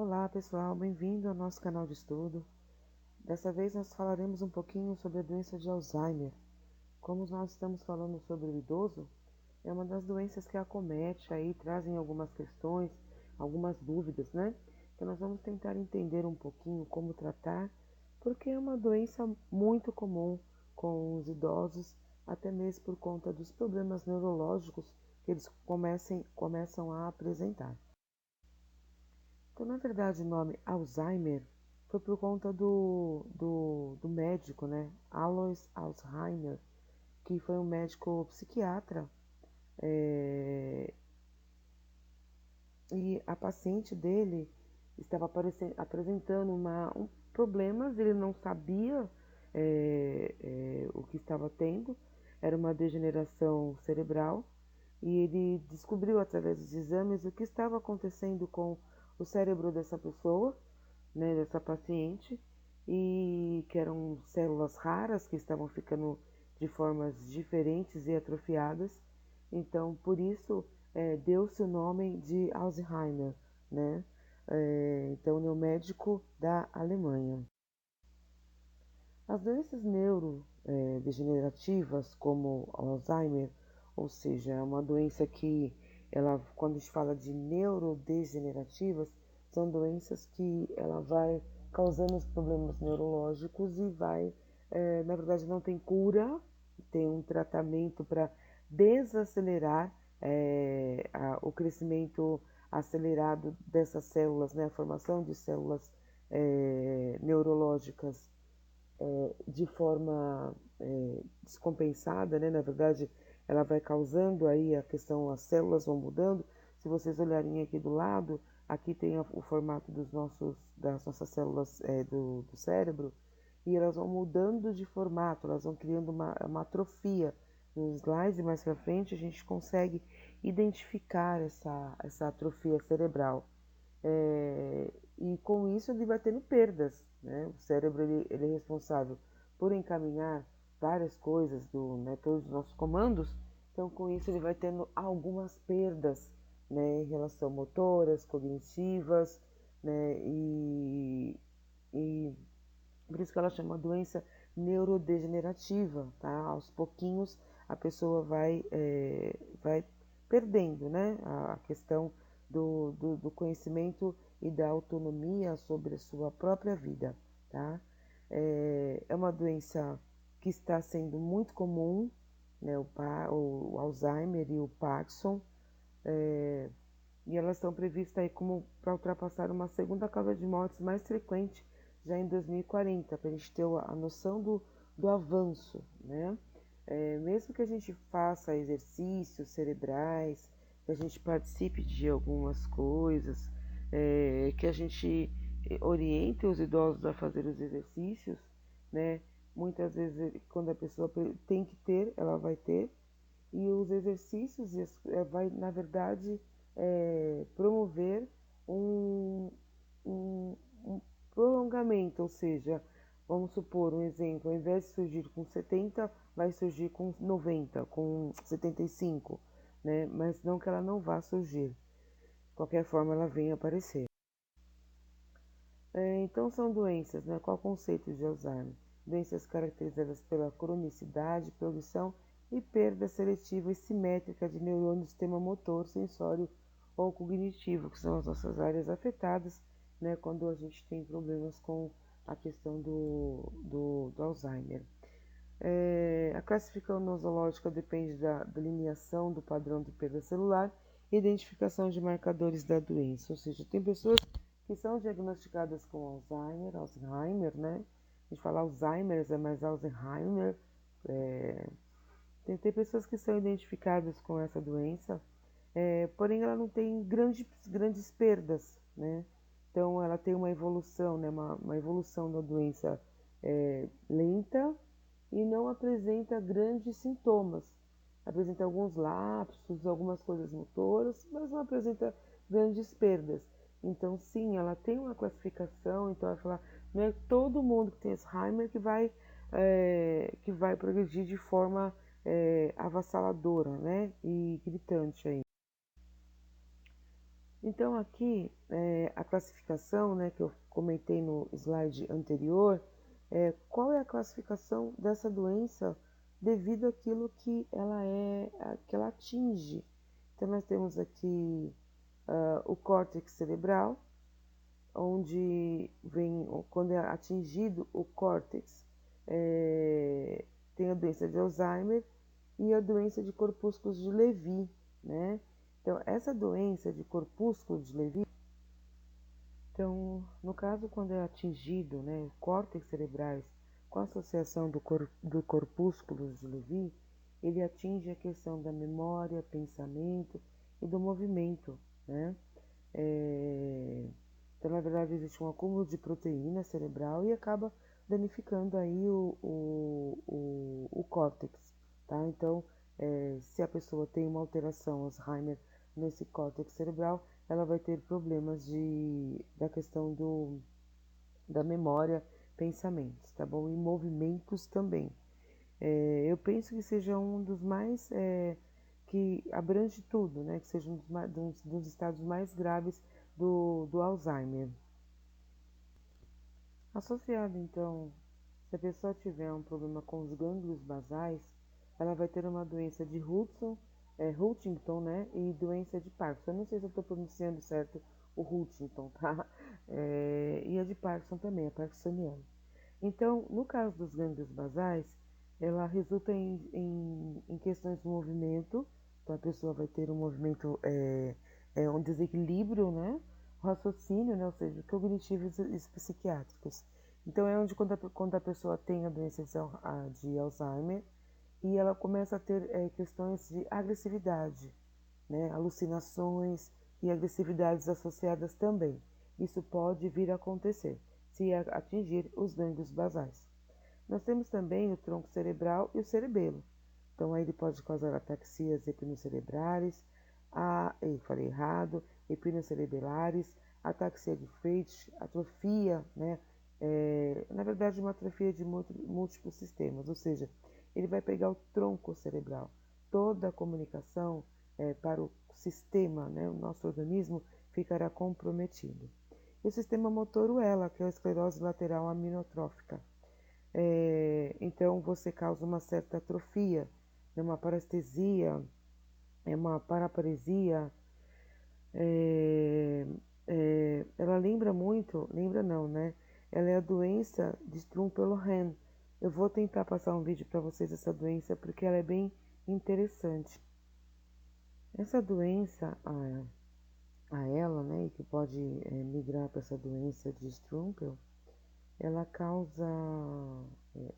Olá pessoal, bem-vindo ao nosso canal de estudo. Dessa vez nós falaremos um pouquinho sobre a doença de Alzheimer. Como nós estamos falando sobre o idoso, é uma das doenças que acomete, aí trazem algumas questões, algumas dúvidas, né? Então nós vamos tentar entender um pouquinho como tratar, porque é uma doença muito comum com os idosos, até mesmo por conta dos problemas neurológicos que eles começam a apresentar. Então, na verdade, o nome Alzheimer foi por conta do médico, né? Alois Alzheimer, que foi um médico psiquiatra, é, e a paciente dele estava apresentando problemas, ele não sabia o que estava tendo, era uma degeneração cerebral, e ele descobriu através dos exames o que estava acontecendo com o cérebro dessa pessoa, né, dessa paciente, e que eram células raras que estavam ficando de formas diferentes e atrofiadas. Então, por isso, deu-se o nome de Alzheimer, né? Então, ele é um médico da Alemanha. As doenças neurodegenerativas, como Alzheimer, ou seja, é uma doença que, quando a gente fala de neurodegenerativas, são doenças que ela vai causando os problemas neurológicos e na verdade, não tem cura, tem um tratamento para desacelerar o crescimento acelerado dessas células, né, a formação de células neurológicas de forma descompensada, né? Na verdade, ela vai causando aí a questão, as células vão mudando. Se vocês olharem aqui do lado, aqui tem o formato das nossas células do cérebro, e elas vão mudando de formato, elas vão criando uma atrofia. No slide mais para frente, a gente consegue identificar essa atrofia cerebral. E com isso ele vai tendo perdas, né? O cérebro ele é responsável por encaminhar várias coisas né, todos os nossos comandos. Então com isso ele vai tendo algumas perdas, né, em relação motoras, cognitivas, né? E por isso que ela chama doença neurodegenerativa, tá? Aos pouquinhos a pessoa vai perdendo, né? A questão do conhecimento e da autonomia sobre a sua própria vida, tá? É uma doença que está sendo muito comum, né? O Alzheimer e o Parkinson, e elas estão previstas aí como para ultrapassar uma segunda causa de mortes mais frequente já em 2040, para a gente ter a noção do avanço, né? Mesmo que a gente faça exercícios cerebrais, que a gente participe de algumas coisas, que a gente oriente os idosos a fazer os exercícios, né? Muitas vezes, quando a pessoa tem que ter, ela vai ter, e os exercícios vai, na verdade, promover um, um, um prolongamento, ou seja, vamos supor um exemplo, ao invés de surgir com 70, vai surgir com 90, com 75, né? Mas não que ela não vá surgir, de qualquer forma ela vem aparecer. Então são doenças, né? Qual o conceito de Alzheimer? Doenças caracterizadas pela cronicidade, produção e perda seletiva e simétrica de neurônios do sistema motor, sensório ou cognitivo, que são as nossas áreas afetadas, né, quando a gente tem problemas com a questão do Alzheimer. A classificação nosológica depende da delineação do padrão de perda celular e identificação de marcadores da doença, ou seja, tem pessoas que são diagnosticadas com Alzheimer, né? A gente fala Alzheimer, é mais Alzheimer. Tem pessoas que são identificadas com essa doença, porém ela não tem grandes perdas, né? Então ela tem uma evolução, né? Uma evolução da doença lenta e não apresenta grandes sintomas. Apresenta alguns lapsos, algumas coisas motoras, mas não apresenta grandes perdas. Então, sim, ela tem uma classificação, então ela fala, não é todo mundo que tem Alzheimer que vai progredir de forma avassaladora, né? E gritante aí. Então aqui a classificação, né, que eu comentei no slide anterior, qual é a classificação dessa doença devido àquilo que que ela atinge. Então nós temos aqui o córtex cerebral, onde vem, quando é atingido o córtex, tem a doença de Alzheimer e a doença de corpúsculos de Levy, né? Então, essa doença de corpúsculos de Levy, então, no caso, quando é atingido, né, córtex cerebrais com a associação do corpúsculos de Levy, ele atinge a questão da memória, pensamento e do movimento, né? Então, na verdade, existe um acúmulo de proteína cerebral e acaba danificando aí o córtex, tá? Então, se a pessoa tem uma alteração Alzheimer nesse córtex cerebral, ela vai ter problemas da questão da memória, pensamentos, tá bom? E movimentos também. Eu penso que seja um dos mais que abrange tudo, né? Que seja dos estados mais graves do Alzheimer. Associado, então, se a pessoa tiver um problema com os gânglios basais, ela vai ter uma doença de Huntington, né? E doença de Parkinson. Eu não sei se eu estou pronunciando certo o Huntington, tá? E a de Parkinson também, a parkinsoniana. Então, no caso dos gânglios basais, ela resulta em questões de movimento, então a pessoa vai ter um movimento, um desequilíbrio, né? O raciocínio, né? Ou seja, cognitivos e psiquiátricos. Então, é onde quando a pessoa tem a doença de Alzheimer e ela começa a ter questões de agressividade, né? Alucinações e agressividades associadas também. Isso pode vir a acontecer se atingir os gânglios basais. Nós temos também o tronco cerebral e o cerebelo. Então, aí ele pode causar ataxias epinocerebrares, falei errado, epinocerebelares, ataxia de Friedreich, atrofia, né? Na verdade, uma atrofia de múltiplos sistemas, ou seja, ele vai pegar o tronco cerebral. Toda a comunicação para o sistema, né, o nosso organismo, ficará comprometido. E o sistema motor, o ELA, que é a esclerose lateral aminotrófica. Então, você causa uma certa atrofia, né, uma parestesia, uma paraparesia. Ela lembra muito, lembra não, né? Ela é a doença de Strumpel-Lorraine. Eu vou tentar passar um vídeo para vocês dessa doença porque ela é bem interessante. Essa doença, a ela, né, que pode migrar para essa doença de Strumpel, ela causa,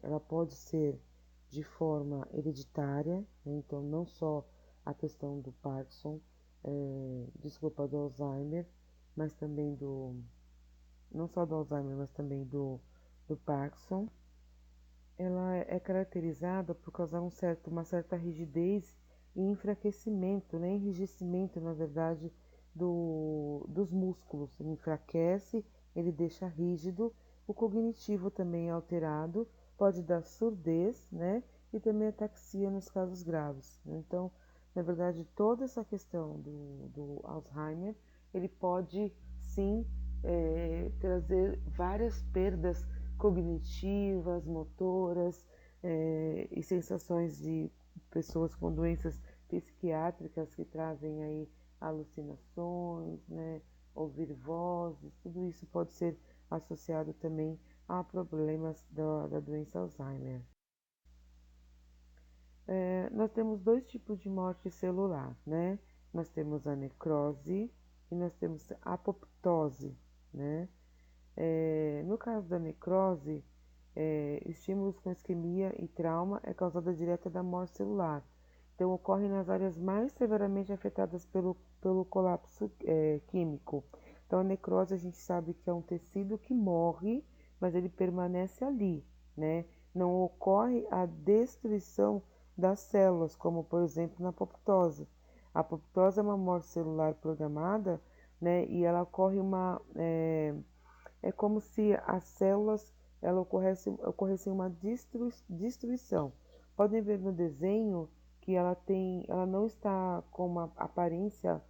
ela pode ser de forma hereditária, né? Então não só a questão do Parkinson, do Alzheimer, mas também não só do Alzheimer, mas também do Parkinson. Ela é caracterizada por causar uma certa rigidez e enfraquecimento, né? Enrijecimento, na verdade, dos músculos. Ele enfraquece, ele deixa rígido. O cognitivo também é alterado, pode dar surdez, né? E também ataxia nos casos graves. Então, na verdade, toda essa questão do Alzheimer, ele pode sim trazer várias perdas cognitivas, motoras e sensações de pessoas com doenças psiquiátricas que trazem aí alucinações, né, ouvir vozes, tudo isso pode ser associado também a problemas da doença Alzheimer. Nós temos dois tipos de morte celular, né? Nós temos a necrose e nós temos a apoptose, né? No caso da necrose, estímulos com isquemia e trauma é causada direta da morte celular. Então, ocorre nas áreas mais severamente afetadas pelo colapso químico. Então, a necrose a gente sabe que é um tecido que morre, mas ele permanece ali, né? Não ocorre a destruição das células, como por exemplo na apoptose. A apoptose é uma morte celular programada, né? E ela ocorre é como se as células ocorressem uma destruição. Podem ver no desenho que ela não está com uma aparência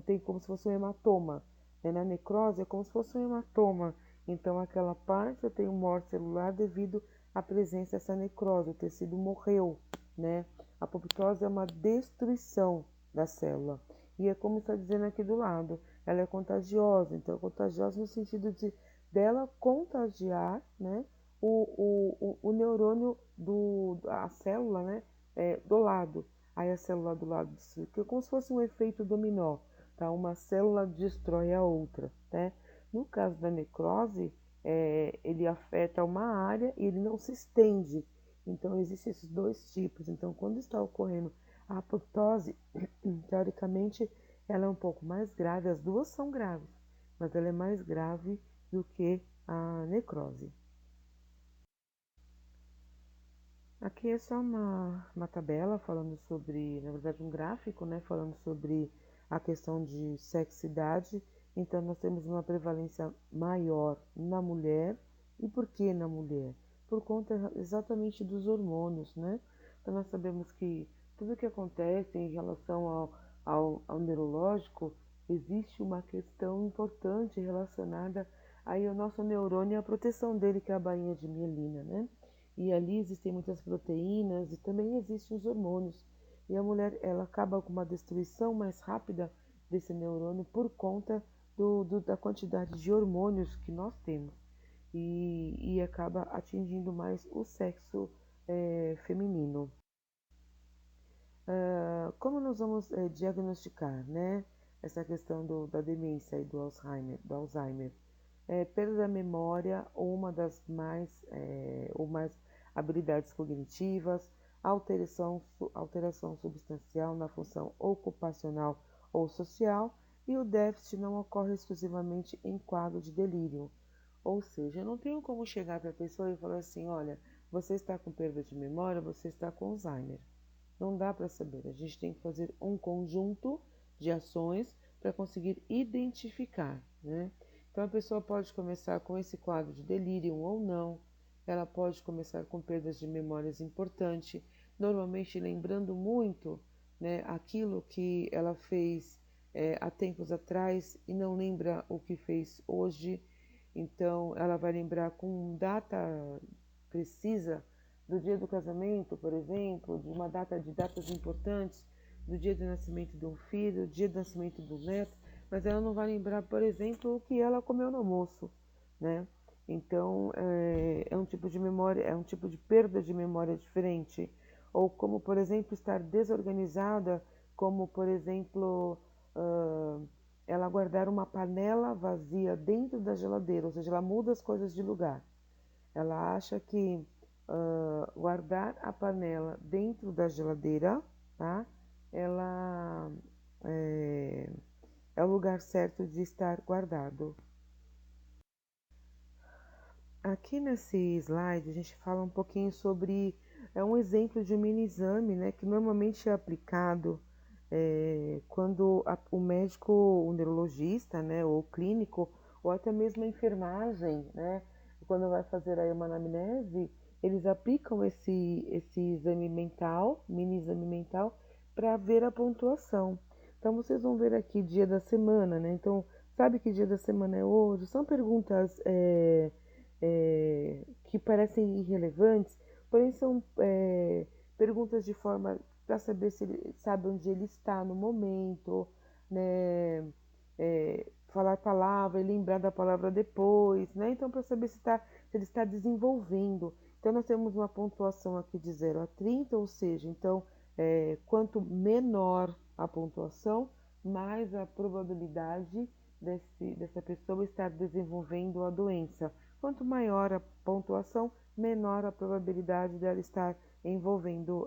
tem como se fosse um hematoma. Né? Na necrose é como se fosse um hematoma. Então aquela parte eu tenho morte celular devido à presença dessa necrose, o tecido morreu, né? A apoptose é uma destruição da célula. E é como está dizendo aqui do lado, ela é contagiosa, então é contagiosa no sentido de dela contagiar, né, o neurônio a célula, né, do lado. Aí a célula do lado destrui, que é como se fosse um efeito dominó, tá? Uma célula destrói a outra, né? No caso da necrose, ele afeta uma área e ele não se estende. Então, existem esses dois tipos. Então, quando está ocorrendo a apoptose, teoricamente, ela é um pouco mais grave. As duas são graves, mas ela é mais grave do que a necrose. Aqui é só uma tabela falando sobre, na verdade, um gráfico, né, falando sobre a questão de sexo-idade. Então, nós temos uma prevalência maior na mulher. E por que na mulher? Por conta exatamente dos hormônios, né? Então, nós sabemos que tudo que acontece em relação ao neurológico, existe uma questão importante relacionada aí ao nosso neurônio e à proteção dele, que é a bainha de mielina, né? E ali existem muitas proteínas e também existem os hormônios. E a mulher, ela acaba com uma destruição mais rápida desse neurônio por conta da quantidade de hormônios que nós temos. E acaba atingindo mais o sexo feminino. Como nós vamos diagnosticar, né, essa questão da demência e do Alzheimer? Perda da memória ou uma das ou mais habilidades cognitivas, alteração substancial na função ocupacional ou social, e o déficit não ocorre exclusivamente em quadro de delírio. Ou seja, eu não tenho como chegar para a pessoa e falar assim, olha, você está com perda de memória, você está com Alzheimer. Não dá para saber. A gente tem que fazer um conjunto de ações para conseguir identificar, né? Então a pessoa pode começar com esse quadro de delírio ou não. Ela pode começar com perdas de memórias importantes, normalmente lembrando muito, né, aquilo que ela fez há tempos atrás e não lembra o que fez hoje. Então ela vai lembrar com data precisa do dia do casamento, por exemplo, de datas importantes, do dia de nascimento de um filho, do dia de nascimento do neto, mas ela não vai lembrar, por exemplo, o que ela comeu no almoço, né? Então, é um tipo de memória, é um tipo de perda de memória diferente. Ou como, por exemplo, estar desorganizada, como, por exemplo, ela guardar uma panela vazia dentro da geladeira, ou seja, ela muda as coisas de lugar. Ela acha que guardar a panela dentro da geladeira, tá? Ela é o lugar certo de estar guardado. Aqui nesse slide a gente fala um pouquinho sobre um exemplo de um mini exame, né, que normalmente é aplicado quando o médico, o neurologista, né, ou o clínico, ou até mesmo a enfermagem, né, quando vai fazer aí uma anamnese, eles aplicam esse exame mental, mini exame mental, para ver a pontuação. Então vocês vão ver aqui dia da semana, né? Então, sabe que dia da semana é hoje? São perguntas que parecem irrelevantes, porém são perguntas de forma para saber se ele sabe onde ele está no momento, né? Falar a palavra e lembrar da palavra depois, né? Então, para saber se ele está desenvolvendo. Então, nós temos uma pontuação aqui de 0 a 30, ou seja, então, quanto menor a pontuação, mais a probabilidade dessa pessoa estar desenvolvendo a doença. Quanto maior a pontuação, menor a probabilidade dela estar desenvolvendo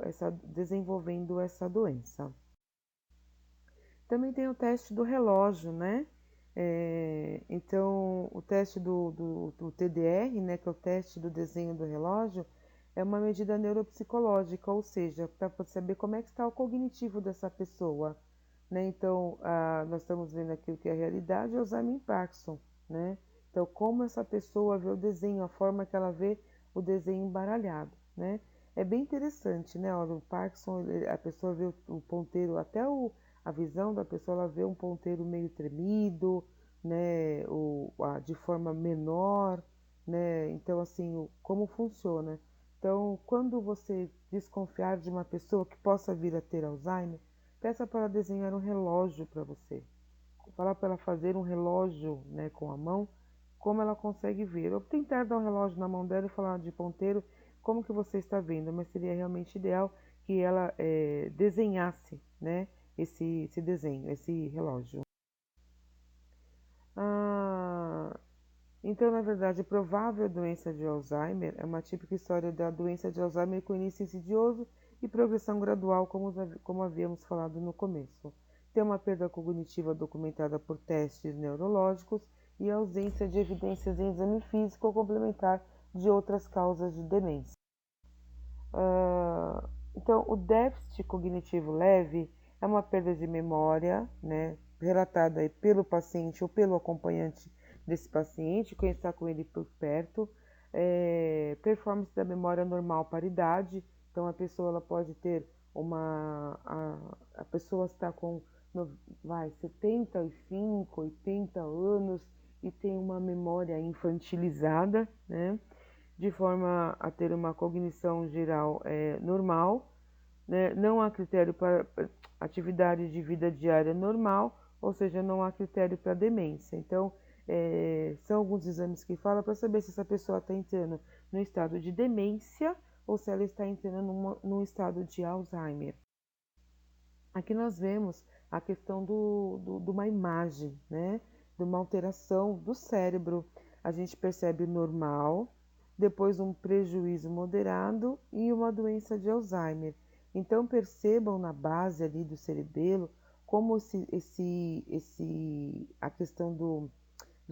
essa doença. Também tem o teste do relógio, né? Então, o teste do TDR, né, que é o teste do desenho do relógio, é uma medida neuropsicológica, ou seja, para saber como é que está o cognitivo dessa pessoa, né? Então, nós estamos vendo aqui o que é a realidade, é o Alzheimer-Parkinson, né? Então, como essa pessoa vê o desenho, a forma que ela vê o desenho embaralhado, né? É bem interessante, né? Olha, o Parkinson, a pessoa vê o ponteiro até a visão da pessoa, ela vê um ponteiro meio tremido, né, de forma menor, né, então assim, como funciona? Então, quando você desconfiar de uma pessoa que possa vir a ter Alzheimer, peça para ela desenhar um relógio para você. Falar para ela fazer um relógio, né, com a mão, como ela consegue ver. Ou tentar dar um relógio na mão dela e falar de ponteiro, como que você está vendo, mas seria realmente ideal que ela desenhasse, né, esse desenho, esse relógio. Ah, então, na verdade, a provável doença de Alzheimer é uma típica história da doença de Alzheimer com início insidioso e progressão gradual, como havíamos falado no começo. Tem uma perda cognitiva documentada por testes neurológicos e ausência de evidências em exame físico ou complementar de outras causas de demência. Então, o déficit cognitivo leve é uma perda de memória, né, relatada aí pelo paciente ou pelo acompanhante desse paciente, quem está com ele por perto. Performance da memória normal para idade. Então, a pessoa ela pode ter a pessoa está com 75, 80 anos e tem uma memória infantilizada, né? De forma a ter uma cognição geral normal, né? Não há critério para atividade de vida diária normal, ou seja, não há critério para demência. Então, são alguns exames que falam para saber se essa pessoa está entrando no estado de demência ou se ela está entrando num estado de Alzheimer. Aqui nós vemos a questão de uma imagem, né? De uma alteração do cérebro. A gente percebe o normal, depois um prejuízo moderado e uma doença de Alzheimer. Então percebam na base ali do cerebelo como a questão do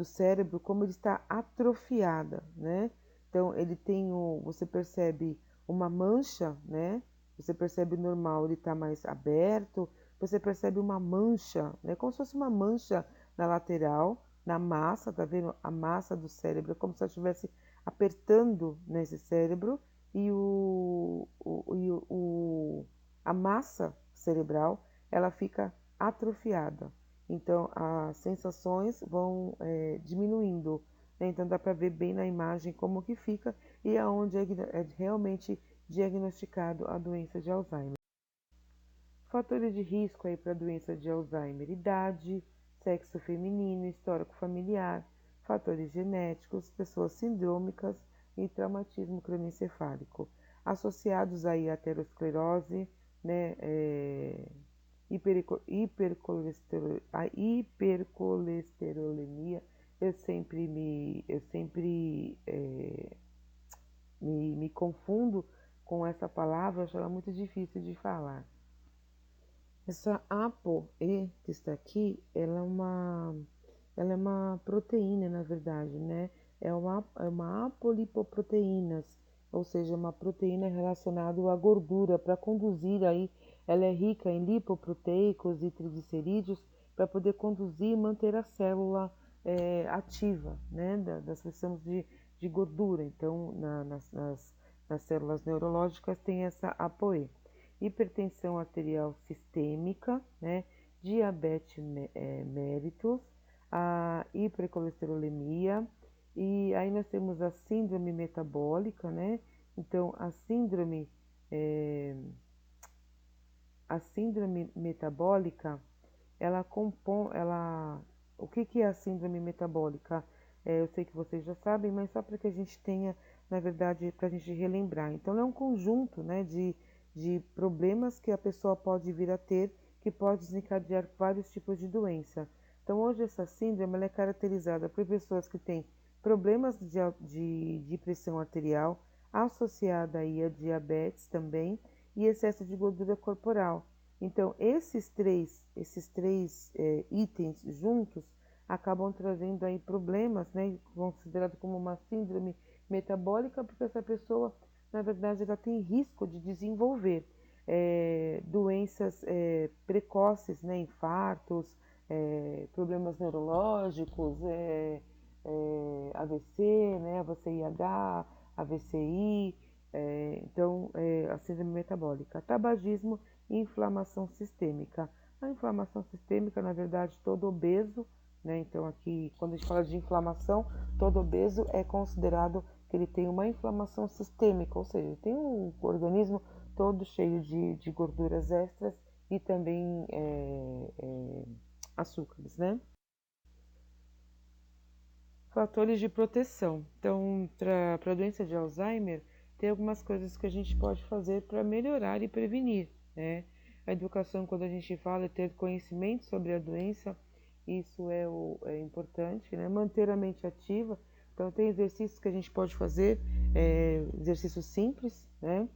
cérebro, como ele está atrofiada, né? Então ele tem você percebe uma mancha, né? Você percebe normal, ele está mais aberto. Você percebe uma mancha, né? Como se fosse uma mancha na lateral, na massa, tá vendo? A massa do cérebro, é como se ela estivesse apertando nesse cérebro e a massa cerebral, ela fica atrofiada. Então, as sensações vão diminuindo, né? Então, dá para ver bem na imagem como que fica e aonde é realmente diagnosticado a doença de Alzheimer. Fatores de risco aí para a doença de Alzheimer: idade, sexo feminino, histórico familiar, fatores genéticos, pessoas sindrômicas e traumatismo crânioencefálico, associados aí à aterosclerose, né, a hipercolesterolemia. Eu sempre me confundo com essa palavra, eu acho ela muito difícil de falar. Essa ApoE que está aqui, ela é uma proteína, na verdade, né? É uma apolipoproteínas, ou seja, uma proteína relacionada à gordura, para conduzir aí, ela é rica em lipoproteicos e triglicerídeos, para poder conduzir e manter a célula ativa, né? Das questões de gordura. Então, nas células neurológicas tem essa ApoE. Hipertensão arterial sistêmica, né? Diabetes mellitus, a hipercolesterolemia, e aí nós temos a síndrome metabólica, né? Então, a síndrome metabólica, o que é a síndrome metabólica? Eu sei que vocês já sabem, mas só para que a gente tenha, na verdade, para a gente relembrar. Então, é um conjunto, né, de problemas que a pessoa pode vir a ter, que pode desencadear vários tipos de doença. Então, hoje essa síndrome ela é caracterizada por pessoas que têm problemas de pressão arterial, associada aí a diabetes também, e excesso de gordura corporal. Então, esses três itens juntos acabam trazendo aí problemas, né, considerado como uma síndrome metabólica, porque essa pessoa, na verdade, ela tem risco de desenvolver doenças precoces, né, infartos, problemas neurológicos, AVC, né, AVC-IH, AVCI, então, a síndrome metabólica, tabagismo e inflamação sistêmica. A inflamação sistêmica, na verdade, todo obeso, né? Então aqui, quando a gente fala de inflamação, todo obeso é considerado que ele tem uma inflamação sistêmica, ou seja, ele tem um organismo todo cheio de gorduras extras e também açúcares, né? Fatores de proteção. Então, para a doença de Alzheimer, tem algumas coisas que a gente pode fazer para melhorar e prevenir, né? A educação, quando a gente fala, é ter conhecimento sobre a doença, isso é importante, né? Manter a mente ativa. Então, tem exercícios que a gente pode fazer, exercícios simples, né?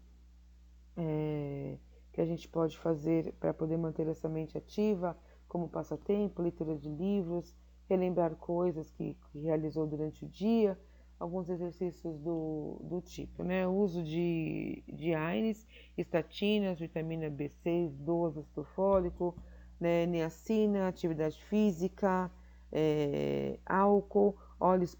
Que a gente pode fazer para poder manter essa mente ativa, como passatempo, leitura de livros, relembrar coisas que realizou durante o dia, alguns exercícios do tipo, né? O uso de AINES, estatinas, vitamina B6, 12, ácido fólico, né? Niacina, atividade física, álcool, óleos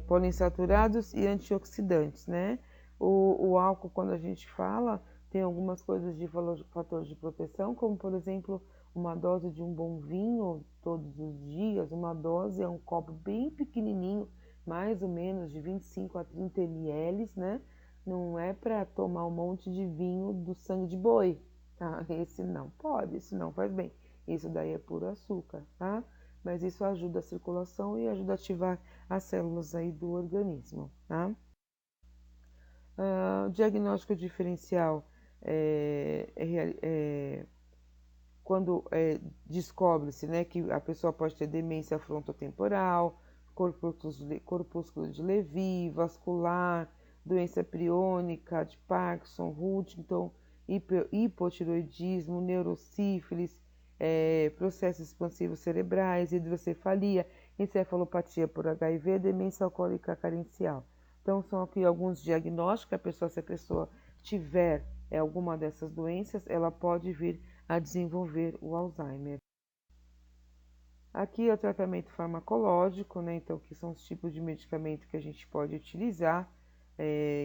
poliinsaturados e antioxidantes, né? O álcool, quando a gente fala, tem algumas coisas de fator de proteção, como por exemplo, uma dose de um bom vinho todos os dias. Uma dose é um copo bem pequenininho, mais ou menos de 25 a 30 ml, né? Não é para tomar um monte de vinho do sangue de boi, tá? Esse não pode, esse não faz bem. Isso daí é puro açúcar, tá? Mas isso ajuda a circulação e ajuda a ativar as células aí do organismo, tá? O diagnóstico diferencial quando descobre-se, né, que a pessoa pode ter demência frontotemporal, corpúsculo de Levy, vascular, doença priônica, de Parkinson, Huntington, hipotiroidismo, neurosífilis, processos expansivos cerebrais, hidrocefalia, encefalopatia por HIV, demência alcoólica carencial. Então, são aqui alguns diagnósticos. Se a pessoa tiver alguma dessas doenças, ela pode vir a desenvolver o Alzheimer. Aqui é o tratamento farmacológico, né? Então, que são os tipos de medicamento que a gente pode utilizar.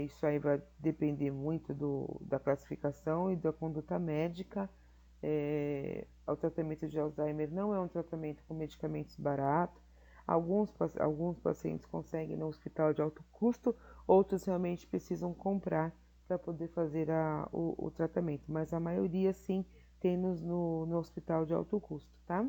Isso aí vai depender muito da classificação e da conduta médica. O tratamento de Alzheimer não é um tratamento com medicamentos baratos. Alguns pacientes conseguem no hospital de alto custo, outros realmente precisam comprar para poder fazer o tratamento, mas a maioria sim tem no hospital de alto custo, tá?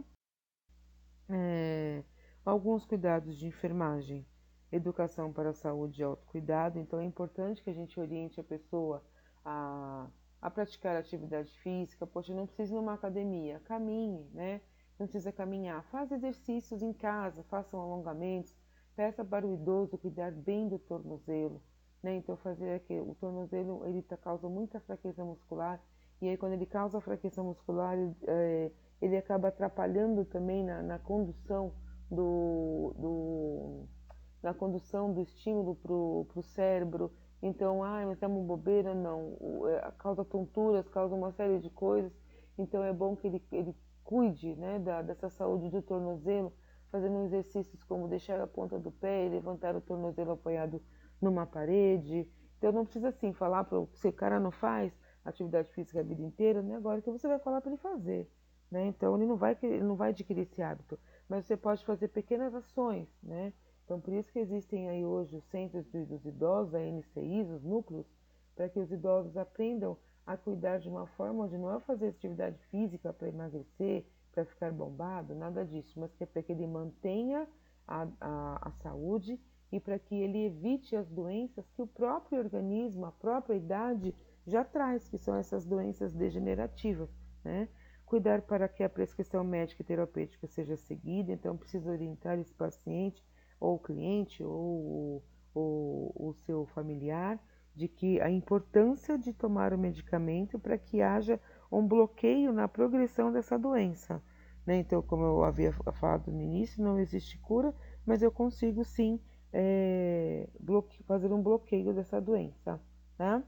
Alguns cuidados de enfermagem, educação para a saúde e autocuidado. Então é importante que a gente oriente a pessoa a praticar atividade física. Poxa, não precisa ir numa academia, caminhe, né? Não precisa caminhar, faz exercícios em casa, façam alongamentos, peça para o idoso cuidar bem do tornozelo, né? Então fazer aqui, o tornozelo ele causa muita fraqueza muscular, e aí quando ele causa fraqueza muscular, ele acaba atrapalhando também na condução do, na condução do estímulo para o cérebro. Então, mas é uma bobeira? Não. Causa tonturas, causa uma série de coisas. Então, é bom que ele cuide, né, dessa saúde do tornozelo, fazendo exercícios como deixar a ponta do pé e levantar o tornozelo apoiado numa parede. Então, não precisa assim falar para se o cara não faz atividade física a vida inteira, não é agora que você vai falar para ele fazer, né? Então, ele não vai adquirir esse hábito, mas você pode fazer pequenas ações, né? Então, por isso que existem aí hoje os centros dos idosos, a NCIs, os núcleos, para que os idosos aprendam a cuidar de uma forma onde não é fazer atividade física para emagrecer, para ficar bombado, nada disso, mas que é para que ele mantenha a saúde e para que ele evite as doenças que o próprio organismo, a própria idade já traz, que são essas doenças degenerativas, né? Cuidar para que a prescrição médica e terapêutica seja seguida, então precisa orientar esse paciente ou o cliente ou o seu familiar de que a importância de tomar o medicamento para que haja um bloqueio na progressão dessa doença, né? Então, como eu havia falado no início, não existe cura, mas eu consigo sim fazer um bloqueio dessa doença, tá?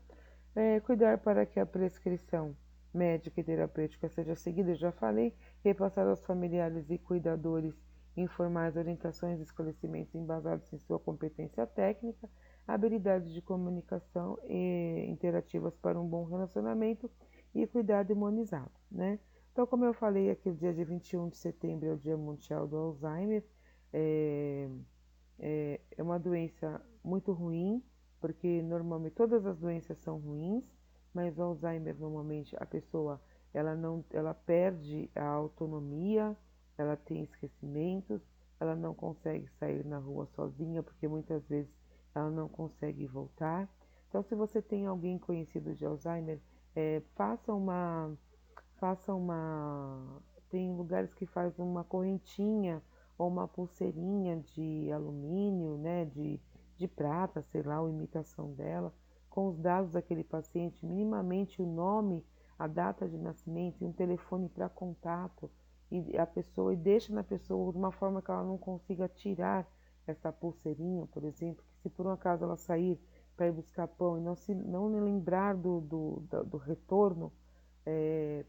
Cuidar para que a prescrição médica e terapêutica seja seguida, eu já falei, repassar aos familiares e cuidadores informais orientações e esclarecimentos embasados em sua competência técnica, habilidades de comunicação e interativas para um bom relacionamento e cuidado imunizado, né? Então, como eu falei aqui, o dia de 21 de setembro é o Dia Mundial do Alzheimer. É, é uma doença muito ruim, porque normalmente todas as doenças são ruins, mas o Alzheimer normalmente a pessoa ela não, ela perde a autonomia, ela tem esquecimentos, ela não consegue sair na rua sozinha, porque muitas vezes ela não consegue voltar. Então, se você tem alguém conhecido de Alzheimer, faça uma. Tem lugares que faz uma correntinha ou uma pulseirinha de alumínio, né, de prata, sei lá, ou imitação dela, com os dados daquele paciente, minimamente o nome, a data de nascimento e um telefone para contato, e a pessoa, e deixa na pessoa de uma forma que ela não consiga tirar essa pulseirinha, por exemplo, que se por um acaso ela sair para ir buscar pão e não lembrar do retorno,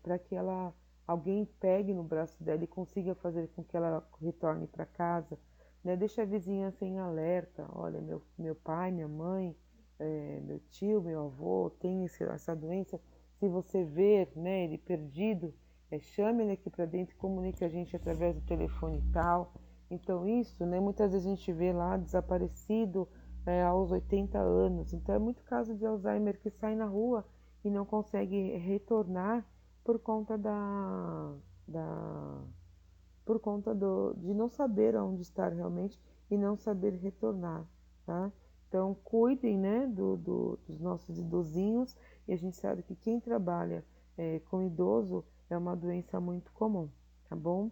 para que alguém pegue no braço dela e consiga fazer com que ela retorne para casa, né? Deixa a vizinhança em alerta. Olha, meu pai, minha mãe, meu tio, meu avô tem essa doença. Se você ver, né, ele perdido, chame ele aqui para dentro e comunique a gente através do telefone e tal. Então isso, né, muitas vezes a gente vê lá desaparecido aos 80 anos. Então é muito caso de Alzheimer que sai na rua e não consegue retornar por conta da por conta de não saber onde estar realmente e não saber retornar, tá? Então, cuidem, né, dos nossos idosinhos, e a gente sabe que quem trabalha com idoso é uma doença muito comum, tá bom?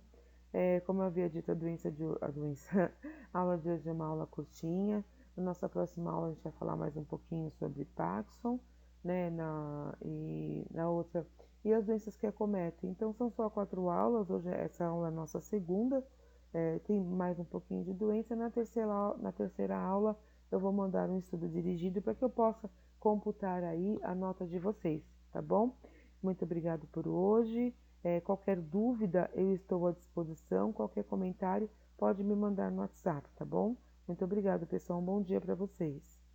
Como eu havia dito, a aula de hoje é uma aula curtinha. Na nossa próxima aula a gente vai falar mais um pouquinho sobre Parkinson, né, e na outra, e as doenças que acometem. Então são só 4 aulas, hoje essa aula é a nossa segunda, tem mais um pouquinho de doença. Na terceira aula eu vou mandar um estudo dirigido para que eu possa computar aí a nota de vocês, tá bom? Muito obrigado por hoje. Qualquer dúvida, eu estou à disposição. Qualquer comentário, pode me mandar no WhatsApp, tá bom? Muito obrigado, pessoal. Um bom dia para vocês.